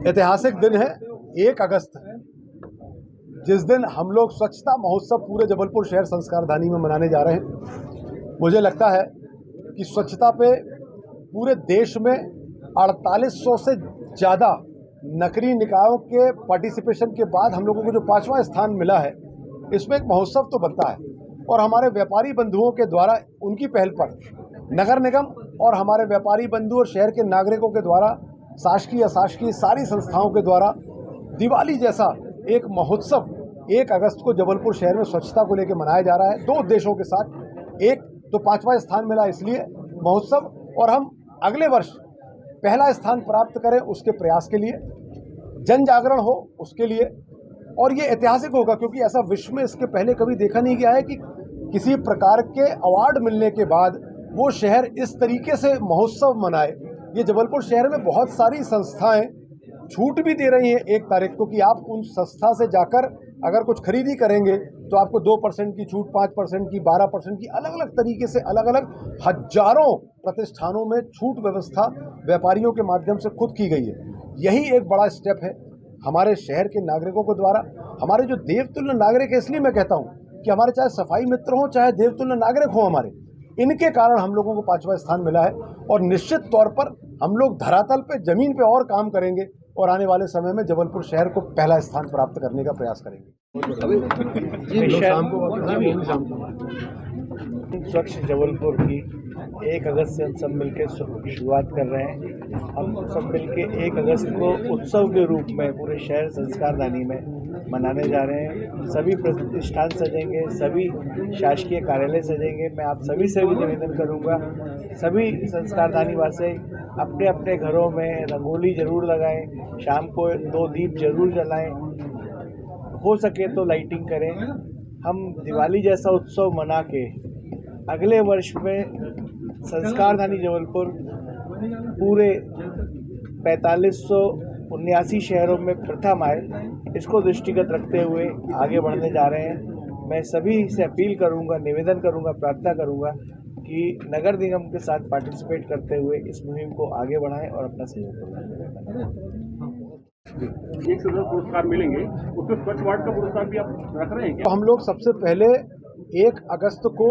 ऐतिहासिक दिन है 1 अगस्त, जिस दिन हम लोग स्वच्छता महोत्सव पूरे जबलपुर शहर संस्कारधानी में मनाने जा रहे हैं। मुझे लगता है कि स्वच्छता पे पूरे देश में 4800 से ज़्यादा नगरीय निकायों के पार्टिसिपेशन के बाद हम लोगों को जो 5वां स्थान मिला है, इसमें एक महोत्सव तो बनता है। और हमारे व्यापारी बंधुओं के द्वारा उनकी पहल पर नगर निगम और हमारे व्यापारी बंधु और शहर के नागरिकों के द्वारा शासकीय अशासकीय सारी संस्थाओं के द्वारा दिवाली जैसा एक महोत्सव 1 अगस्त को जबलपुर शहर में स्वच्छता को लेकर मनाया जा रहा है। 2 उद्देश्यों के साथ। एक तो 5वां स्थान मिला इसलिए महोत्सव, और हम अगले वर्ष पहला स्थान प्राप्त करें उसके प्रयास के लिए, जन जागरण हो उसके लिए। और ये ऐतिहासिक होगा क्योंकि ऐसा विश्व में इसके पहले कभी देखा नहीं गया है कि किसी प्रकार के अवार्ड मिलने के बाद वो शहर इस तरीके से महोत्सव मनाए। ये जबलपुर शहर में बहुत सारी संस्थाएं छूट भी दे रही हैं 1 तारीख को कि आप उन संस्था से जाकर अगर कुछ खरीदी करेंगे तो आपको 2% की छूट, 5% की, 12% की, अलग अलग तरीके से अलग अलग हजारों प्रतिष्ठानों में छूट व्यवस्था व्यापारियों के माध्यम से खुद की गई है। यही एक बड़ा स्टेप है हमारे शहर के नागरिकों के द्वारा। हमारे जो देवतुल्य नागरिक है, इसलिए मैं कहता हूँ कि हमारे चाहे सफाई मित्र हों चाहे देवतुल्य नागरिक हों, हमारे इनके कारण हम लोगों को 5वां स्थान मिला है। और निश्चित तौर पर हम लोग धरातल पे ज़मीन पे और काम करेंगे और आने वाले समय में जबलपुर शहर को पहला स्थान प्राप्त करने का प्रयास करेंगे। स्वच्छ जबलपुर की 1 अगस्त से हम सब मिलकर शुरुआत कर रहे हैं। हम सब मिलकर 1 अगस्त को उत्सव के रूप में पूरे शहर संस्कारधानी में मनाने जा रहे हैं। सभी प्रतिष्ठान सजेंगे, सभी शासकीय कार्यालय सजेंगे। मैं आप सभी से भी निवेदन करूंगा, सभी संस्कारधानी वासी अपने अपने घरों में रंगोली जरूर लगाएं, शाम को 2 दीप जरूर जलाएं, हो सके तो लाइटिंग करें। हम दिवाली जैसा उत्सव मना के अगले वर्ष में संस्कारधानी जबलपुर पूरे 4579 शहरों में प्रथम आए, इसको दृष्टिगत रखते हुए आगे बढ़ने जा रहे हैं। मैं सभी से अपील करूंगा, निवेदन करूंगा, प्रार्थना करूंगा कि नगर निगम के साथ पार्टिसिपेट करते हुए इस मुहिम को आगे बढ़ाएं और अपना सहयोग करें। 1 से 10 पुरस्कार मिलेंगे, उसमें स्वच्छ वार्ड का पुरस्कार भी आप रख रहे हैं क्या? तो हम लोग सबसे पहले 1 अगस्त को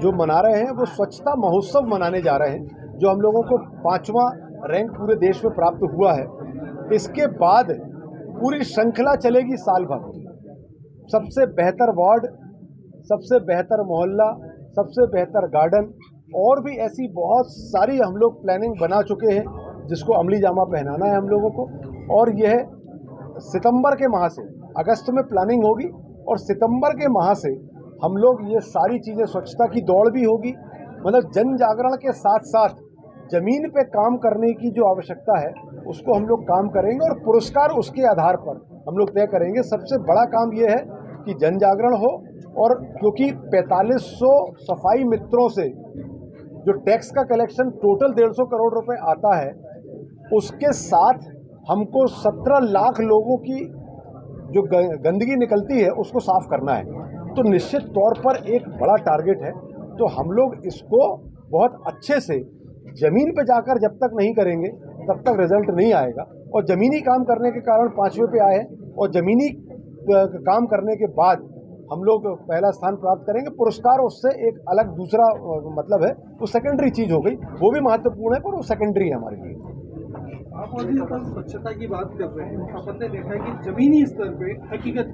जो मना रहे हैं वो स्वच्छता महोत्सव मनाने जा रहे हैं, जो हम लोगों को 5वां रैंक पूरे देश में प्राप्त हुआ है। इसके बाद पूरी श्रृंखला चलेगी साल भर। सबसे बेहतर वार्ड, सबसे बेहतर मोहल्ला, सबसे बेहतर गार्डन, और भी ऐसी बहुत सारी हम लोग प्लानिंग बना चुके हैं जिसको अमली जामा पहनाना है हम लोगों को। और यह सितंबर के माह से, अगस्त में प्लानिंग होगी और सितंबर के माह से हम लोग ये सारी चीज़ें, स्वच्छता की दौड़ भी होगी, मतलब जन जागरण के साथ साथ ज़मीन पे काम करने की जो आवश्यकता है उसको हम लोग काम करेंगे और पुरस्कार उसके आधार पर हम लोग तय करेंगे। सबसे बड़ा काम ये है कि जन जागरण हो, और क्योंकि 4500 सफाई मित्रों से जो टैक्स का कलेक्शन टोटल 150 करोड़ रुपए आता है, उसके साथ हमको 17 लाख लोगों की जो गंदगी निकलती है उसको साफ करना है। तो निश्चित तौर पर एक बड़ा टारगेट है। तो हम लोग इसको बहुत अच्छे से ज़मीन पे जाकर जब तक नहीं करेंगे तब तक रिजल्ट नहीं आएगा। और ज़मीनी काम करने के कारण 5वें पे आए हैं, और ज़मीनी काम करने के बाद हम लोग पहला स्थान प्राप्त करेंगे। पुरस्कार उससे एक अलग दूसरा मतलब है, वो सेकेंडरी चीज़ हो गई, वो भी महत्वपूर्ण है पर वो सेकेंडरी है हमारे लिए। आप स्वच्छता की बात कर रहे हैं, आपने देखा है कि जमीनी स्तर पे हकीकत